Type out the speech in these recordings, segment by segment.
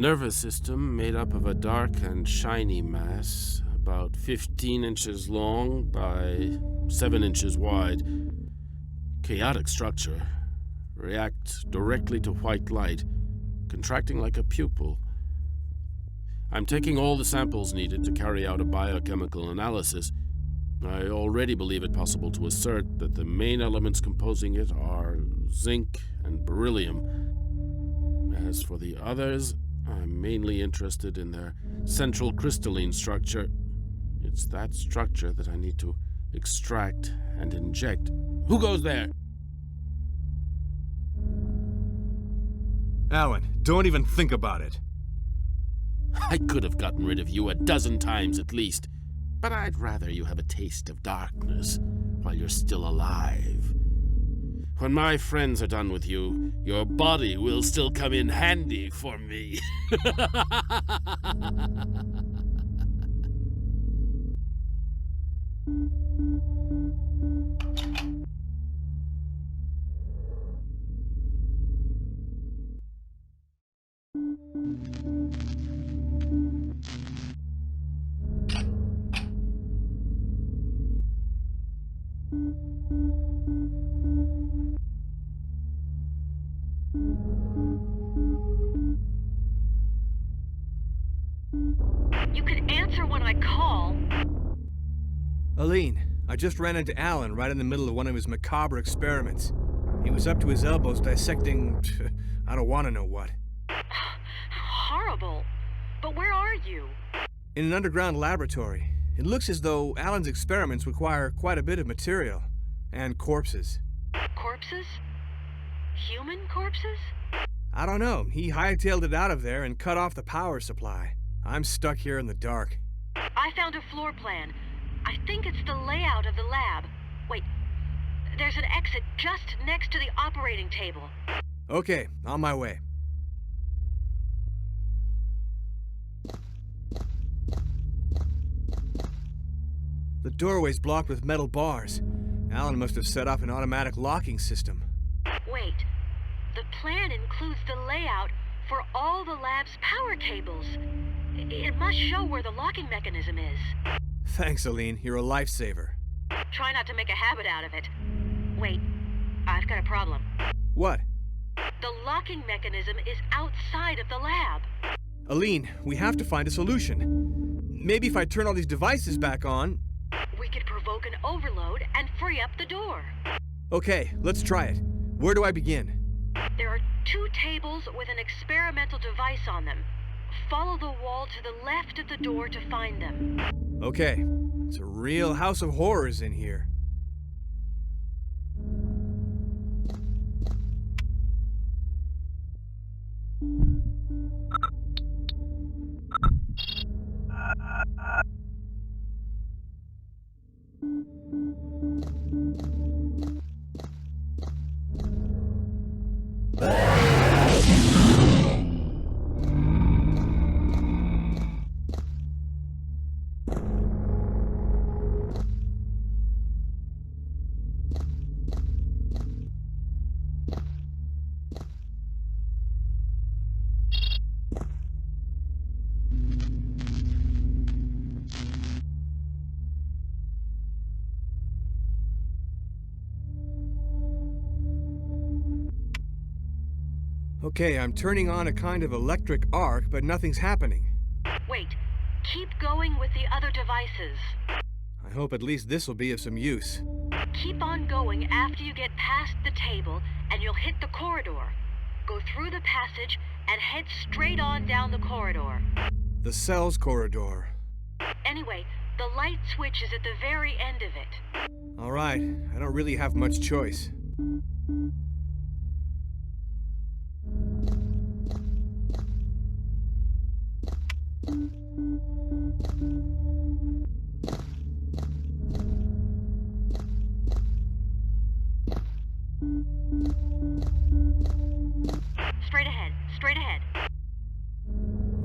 Nervous system made up of a dark and shiny mass, about 15 inches long by 7 inches wide. Chaotic structure. React directly to white light, contracting like a pupil. I'm taking all the samples needed to carry out a biochemical analysis. I already believe it possible to assert that the main elements composing it are zinc and beryllium. As for the others, I'm mainly interested in their central crystalline structure. It's that structure that I need to extract and inject. Who goes there? Alan, don't even think about it. I could have gotten rid of you a dozen times at least, but I'd rather you have a taste of darkness while you're still alive. When my friends are done with you, your body will still come in handy for me. You can answer when I call. Aline, I just ran into Alan right in the middle of one of his macabre experiments. He was up to his elbows dissecting... I don't want to know what. Horrible. But where are you? In an underground laboratory. It looks as though Alan's experiments require quite a bit of material. And corpses. Corpses? Human corpses? I don't know. He hightailed it out of there and cut off the power supply. I'm stuck here in the dark. I found a floor plan. I think it's the layout of the lab. Wait, there's an exit just next to the operating table. Okay, on my way. The doorway's blocked with metal bars. Alan must have set off an automatic locking system. Wait, the plan includes the layout for all the lab's power cables. It must show where the locking mechanism is. Thanks, Aline. You're a lifesaver. Try not to make a habit out of it. Wait, I've got a problem. What? The locking mechanism is outside of the lab. Aline, we have to find a solution. Maybe if I turn all these devices back on... We could provoke an overload and free up the door. Okay, let's try it. Where do I begin? There are 2 tables with an experimental device on them. Follow the wall to the left of the door to find them. Okay, it's a real house of horrors in here. Okay, I'm turning on a kind of electric arc, but nothing's happening. Wait, keep going with the other devices. I hope at least this will be of some use. Keep on going after you get past the table, and you'll hit the corridor. Go through the passage and head straight on down the corridor. The cells corridor. Anyway, the light switch is at the very end of it. All right, I don't really have much choice.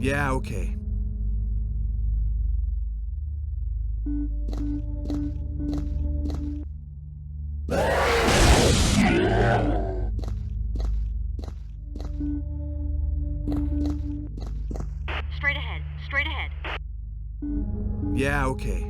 Yeah, okay. Straight ahead, straight ahead. Yeah, okay.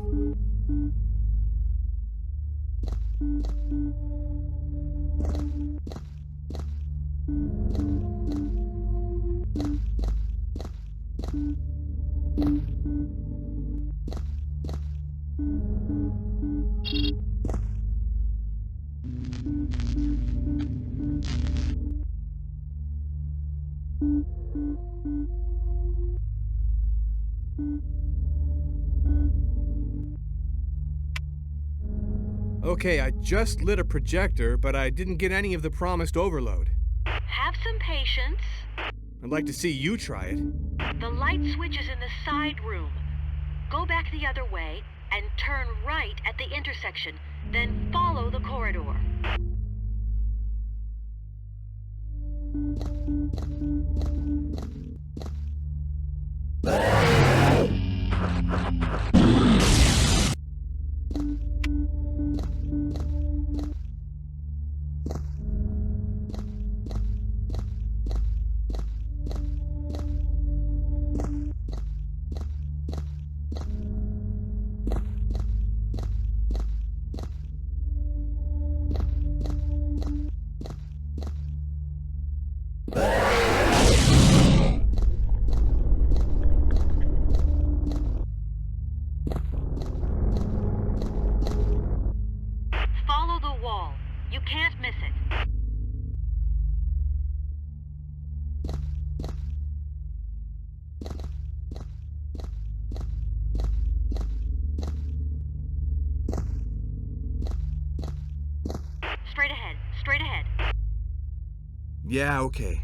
Okay, I just lit a projector, but I didn't get any of the promised overload. Have some patience. I'd like to see you try it. The light switch is in the side room. Go back the other way and turn right at the intersection, then follow the corridor. Follow the wall. You can't miss it. Straight ahead, straight ahead. Yeah, okay.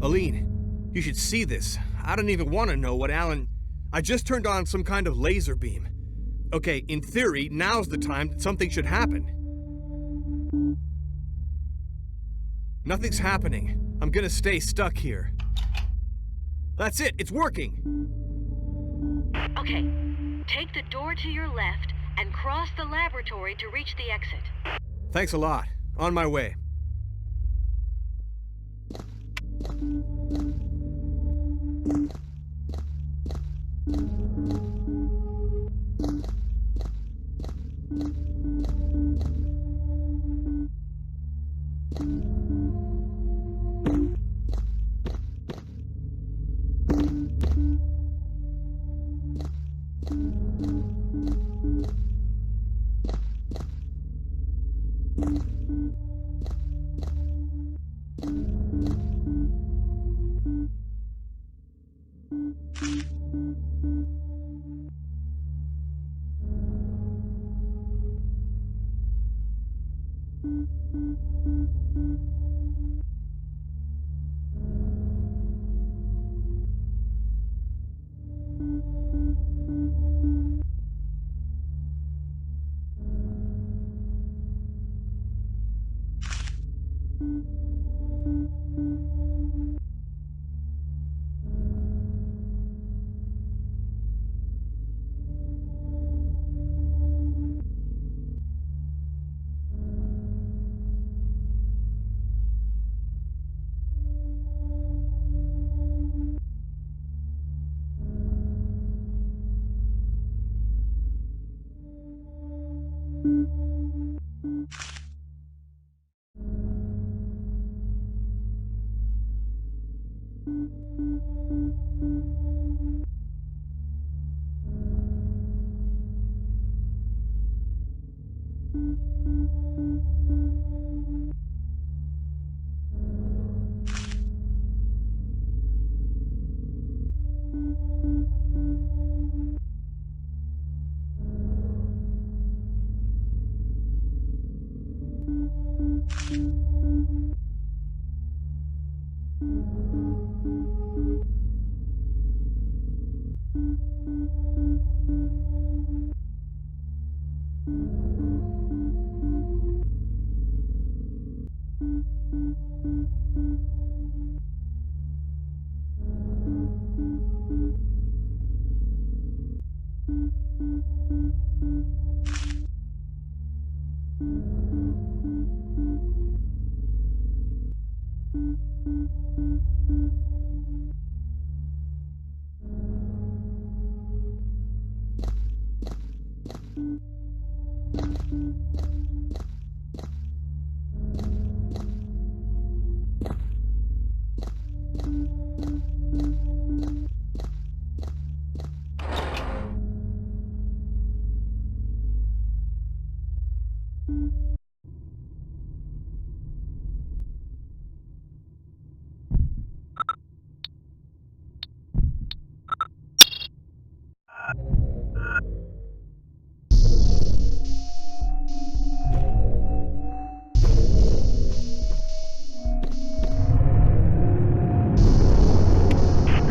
Aline, you should see this. I don't even want to know what Alan... I just turned on some kind of laser beam. Okay, in theory, now's the time that something should happen. Nothing's happening. I'm gonna stay stuck here. That's it, it's working! Okay, take the door to your left and cross the laboratory to reach the exit. Thanks a lot. On my way.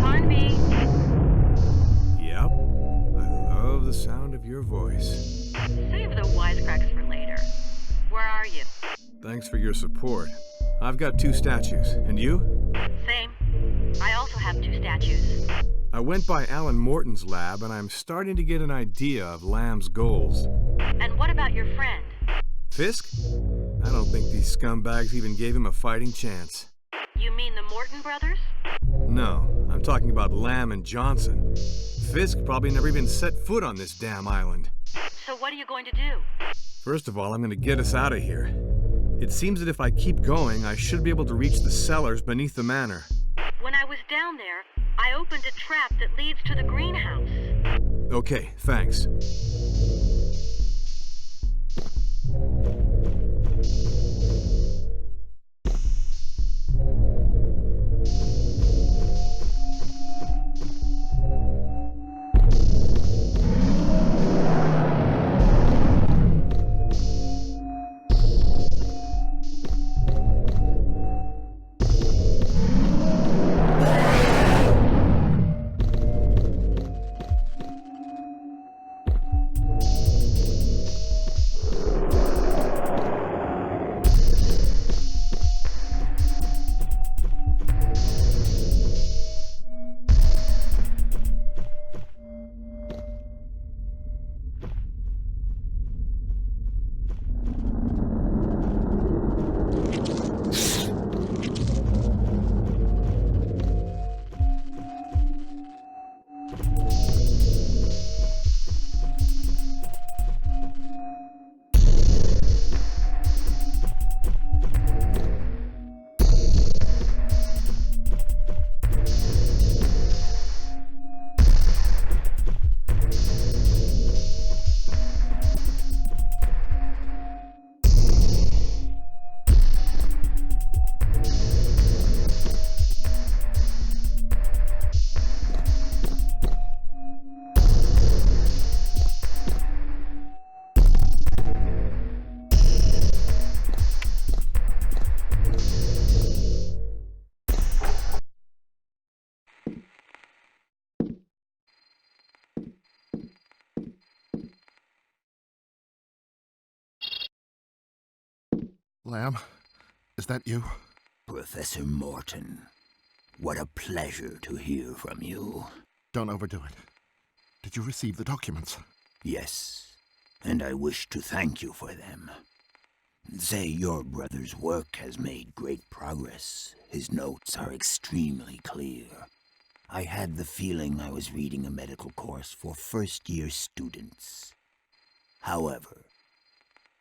Carnby. Yep. I love the sound of your voice. Save the wisecracks for later. Where are you? Thanks for your support. I've got 2 statues. And you? Same. I also have 2 statues. I went by Alan Morton's lab, and I'm starting to get an idea of Lamb's goals. And what about your friend? Fisk? I don't think these scumbags even gave him a fighting chance. You mean the Morton brothers? No, I'm talking about Lamb and Johnson. Fisk probably never even set foot on this damn island. So what are you going to do? First of all, I'm gonna get us out of here. It seems that if I keep going, I should be able to reach the cellars beneath the manor. When I was down there, I opened a trap that leads to the greenhouse. Okay, thanks. Lamb, is that you? Professor Morton, what a pleasure to hear from you. Don't overdo it. Did you receive the documents? Yes, and I wish to thank you for them. Say your brother's work has made great progress. His notes are extremely clear. I had the feeling I was reading a medical course for first-year students. However,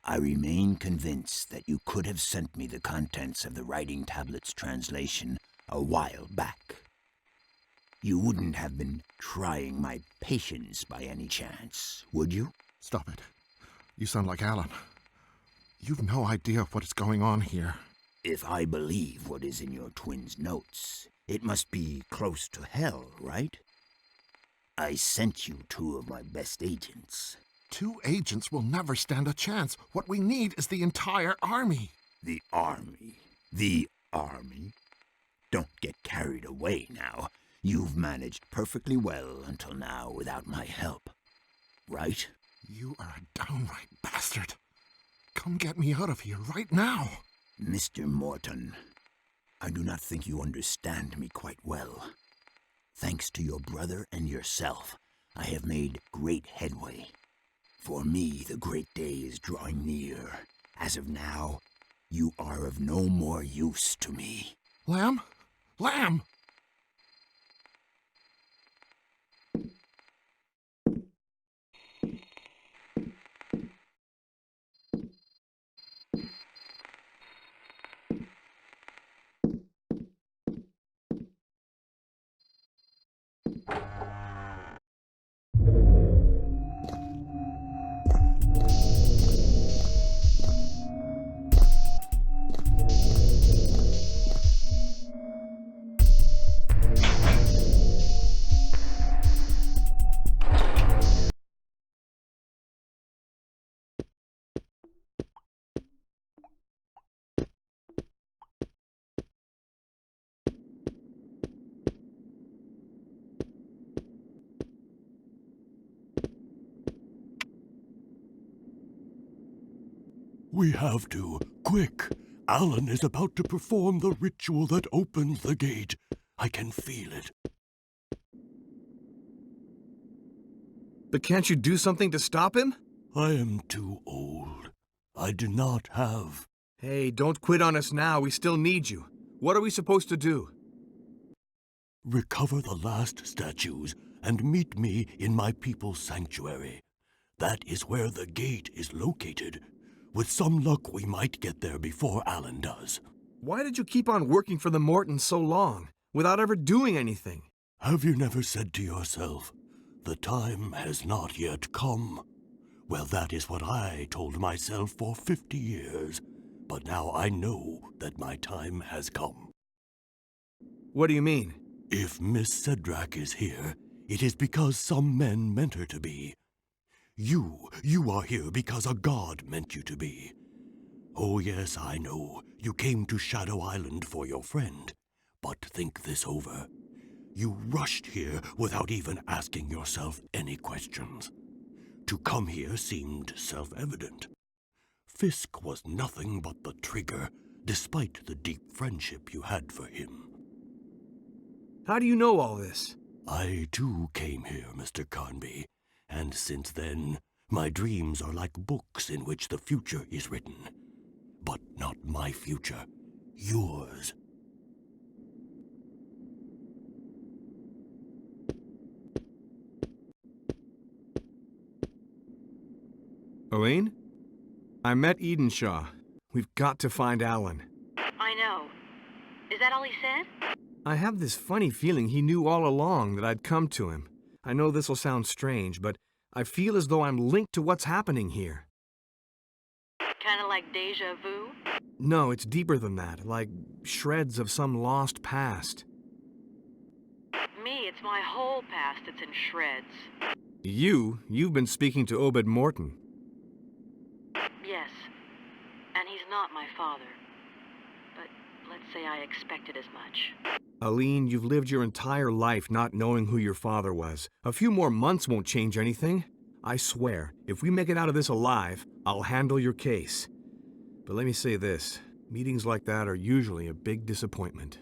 I remain convinced that you could have sent me the contents of the writing tablet's translation a while back. You wouldn't have been trying my patience by any chance, would you? Stop it. You sound like Alan. You've no idea what is going on here. If I believe what is in your twin's notes, it must be close to hell, right? I sent you 2 of my best agents. 2 agents will never stand a chance. What we need is the entire army. The army? The army? Don't get carried away now. You've managed perfectly well until now without my help, right? You are a downright bastard. Come get me out of here right now. Mr. Morton, I do not think you understand me quite well. Thanks to your brother and yourself, I have made great headway. For me, the great day is drawing near. As of now, you are of no more use to me. Lamb? Lamb! We have to. Quick! Alan is about to perform the ritual that opens the gate. I can feel it. But can't you do something to stop him? I am too old. I do not have... Hey, don't quit on us now. We still need you. What are we supposed to do? Recover the last statues and meet me in my people's sanctuary. That is where the gate is located. With some luck, we might get there before Alan does. Why did you keep on working for the Mortons so long, without ever doing anything? Have you never said to yourself, the time has not yet come? Well, that is what I told myself for 50 years. But now I know that my time has come. What do you mean? If Miss Cedrac is here, it is because some men meant her to be. You are here because a god meant you to be. Oh yes, I know, you came to Shadow Island for your friend. But think this over. You rushed here without even asking yourself any questions. To come here seemed self-evident. Fisk was nothing but the trigger, despite the deep friendship you had for him. How do you know all this? I too came here, Mr. Carnby. And since then, my dreams are like books in which the future is written. But not my future, yours. Aline? I met Edenshaw. We've got to find Alan. I know. Is that all he said? I have this funny feeling he knew all along that I'd come to him. I know this will sound strange, but I feel as though I'm linked to what's happening here. Kinda like deja vu? No, it's deeper than that, like shreds of some lost past. Me, it's my whole past that's in shreds. You've been speaking to Obed Morton. Yes. And he's not my father. But let's say I expected as much. Aline, you've lived your entire life not knowing who your father was. A few more months won't change anything. I swear, if we make it out of this alive, I'll handle your case. But let me say this, meetings like that are usually a big disappointment.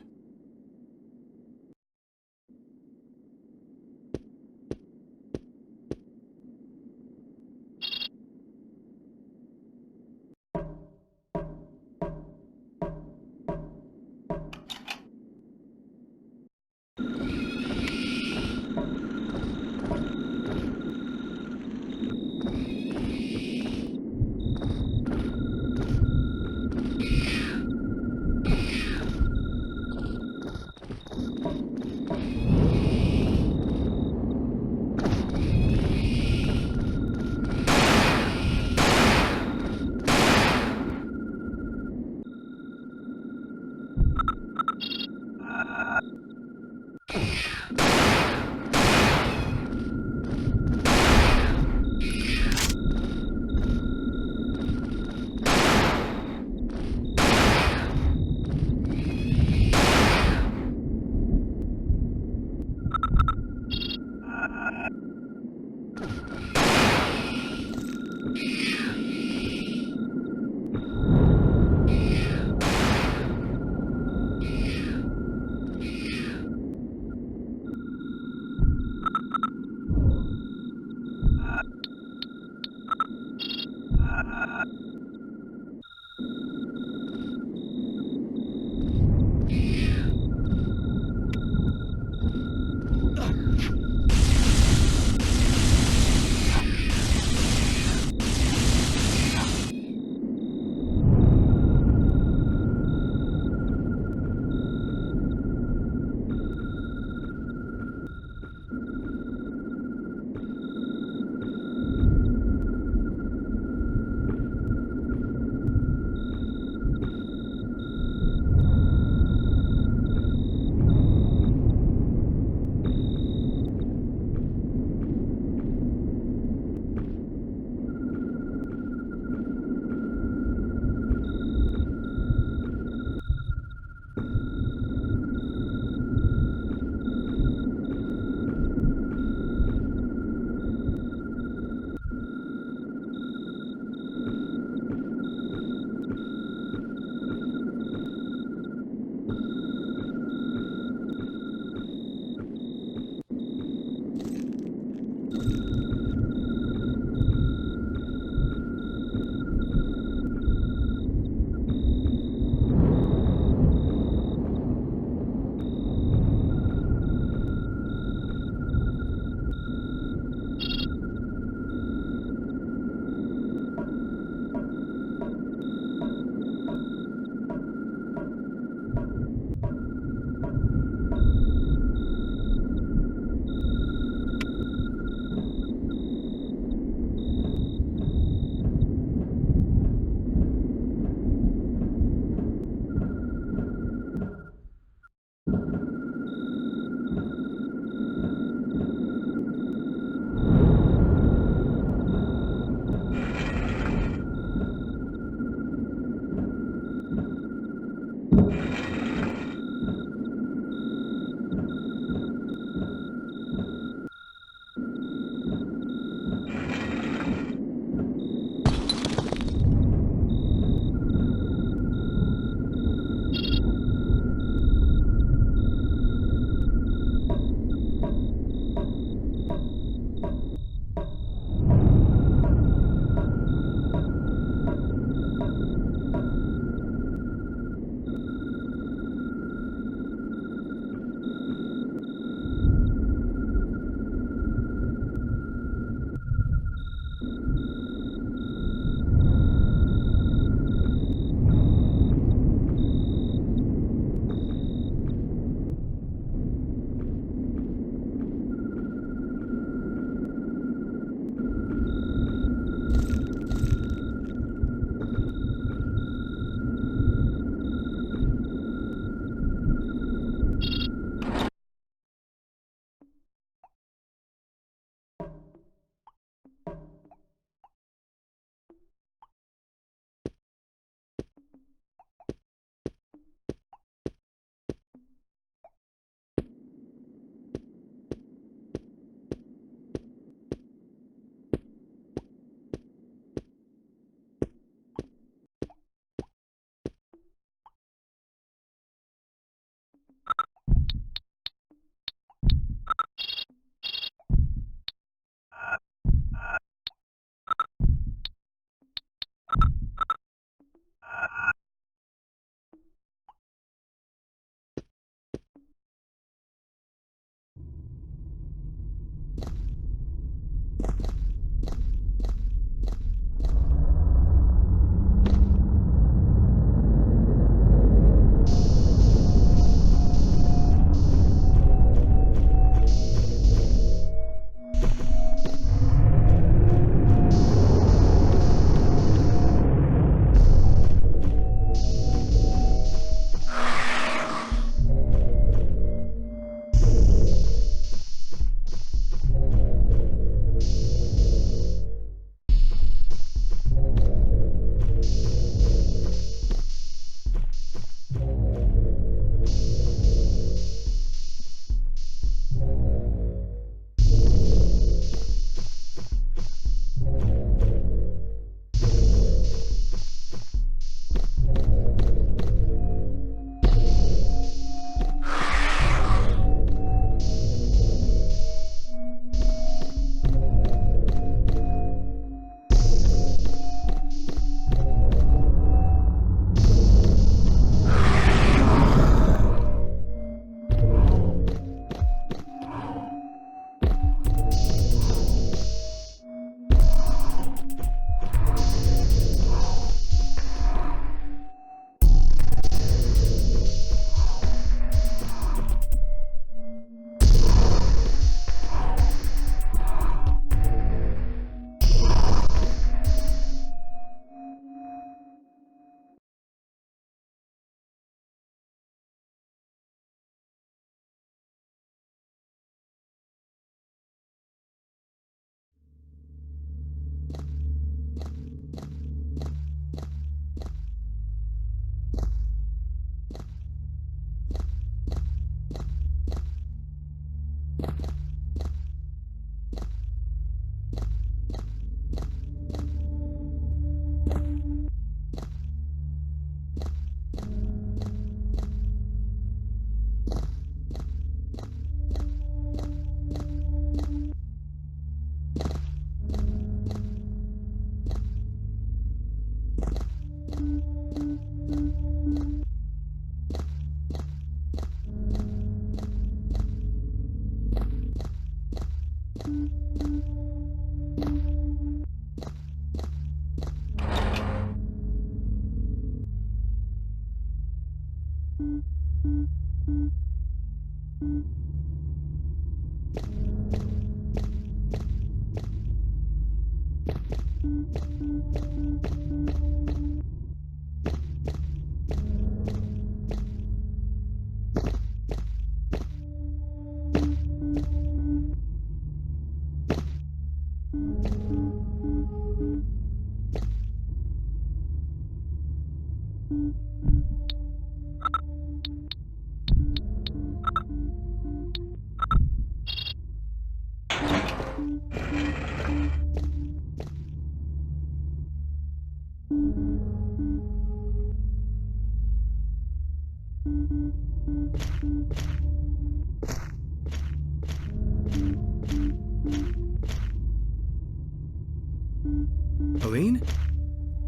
Aline?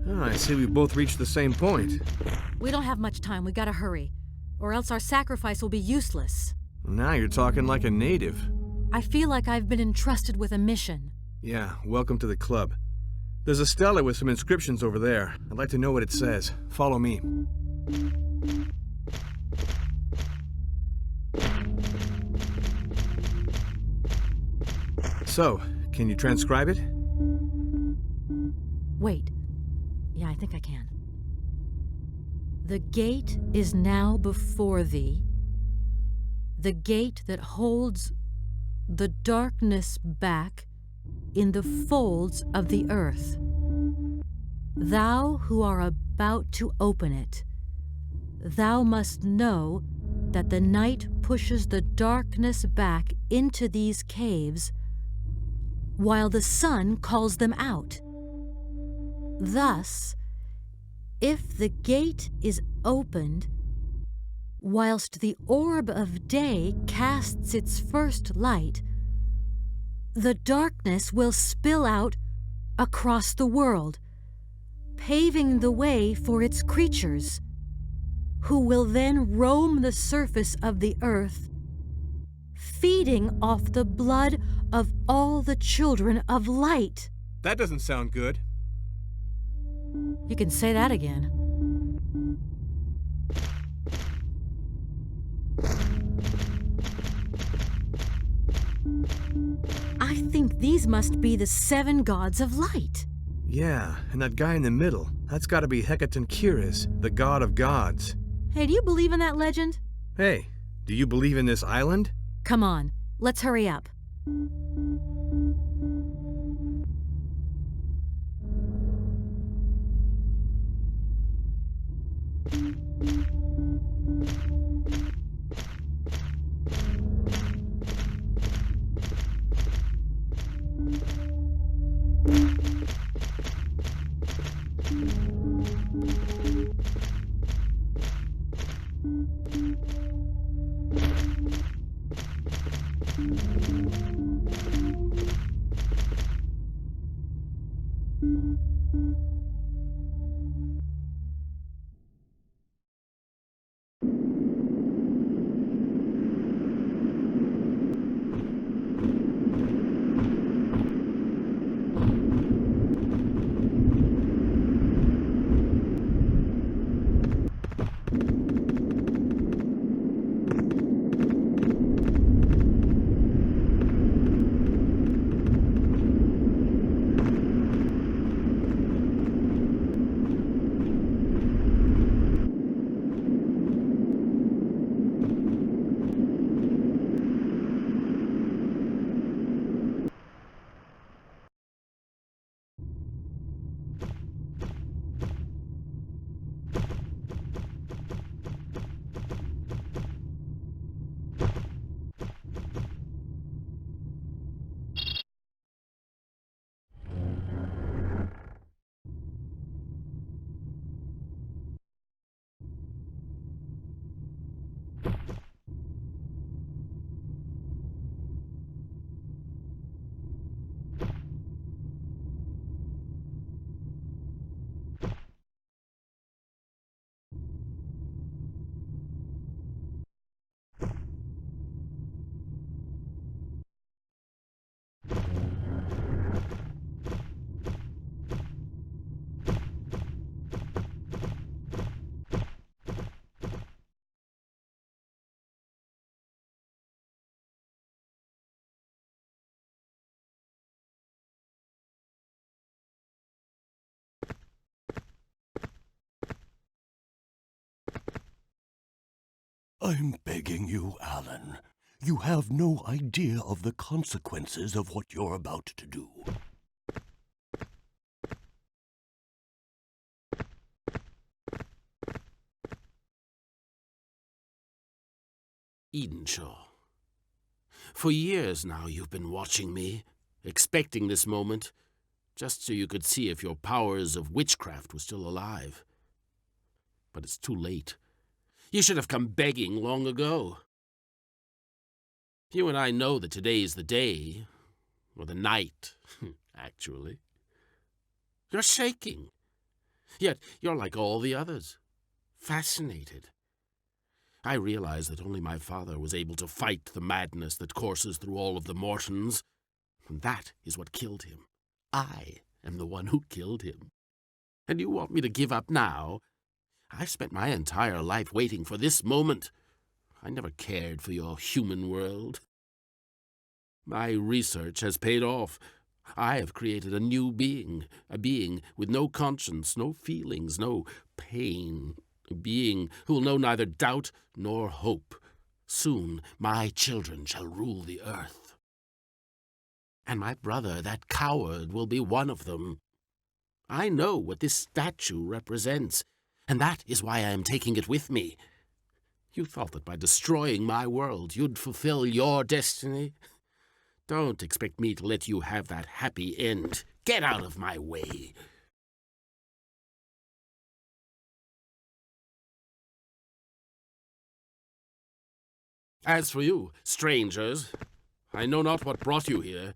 Oh, I see we both reached the same point. We don't have much time. We gotta hurry. Or else our sacrifice will be useless. Now you're talking like a native. I feel like I've been entrusted with a mission. Yeah, welcome to the club. There's a stela with some inscriptions over there. I'd like to know what it says. Follow me. So, can you transcribe it? Wait. Yeah, I think I can. The gate is now before thee. The gate that holds the darkness back in the folds of the earth. Thou who are about to open it, thou must know that the night pushes the darkness back into these caves while the sun calls them out. Thus, if the gate is opened whilst the orb of day casts its first light, the darkness will spill out across the world, paving the way for its creatures, who will then roam the surface of the earth, feeding off the blood of all the children of light. That doesn't sound good. You can say that again. I think these must be the 7 gods of light. Yeah, and that guy in the middle, that's gotta be Hekatonkiris, the god of gods. Hey, do you believe in that legend? Hey, do you believe in this island? Come on, let's hurry up. I'm begging you, Alan. You have no idea of the consequences of what you're about to do. Edenshaw. For years now you've been watching me, expecting this moment, just so you could see if your powers of witchcraft were still alive. But it's too late. You should have come begging long ago. You and I know that today's the day, or the night, actually. You're shaking. Yet you're like all the others, fascinated. I realize that only my father was able to fight the madness that courses through all of the Mortons, and that is what killed him. I am the one who killed him. And you want me to give up now? I've spent my entire life waiting for this moment. I never cared for your human world. My research has paid off. I have created a new being, a being with no conscience, no feelings, no pain. A being who will know neither doubt nor hope. Soon my children shall rule the earth. And my brother, that coward, will be one of them. I know what this statue represents, and that is why I am taking it with me. You thought that by destroying my world, you'd fulfill your destiny? Don't expect me to let you have that happy end. Get out of my way. As for you, strangers, I know not what brought you here,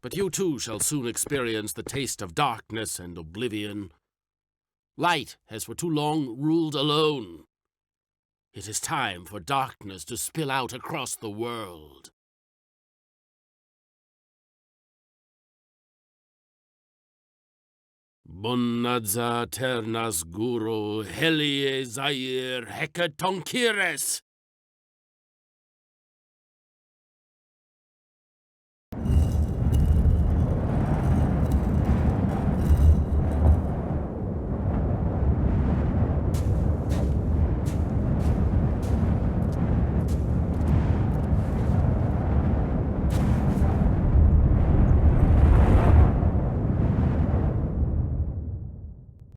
but you too shall soon experience the taste of darkness and oblivion. Light has for too long ruled alone. It is time for darkness to spill out across the world. Bonadza ternas guru helie zair hecatonkires.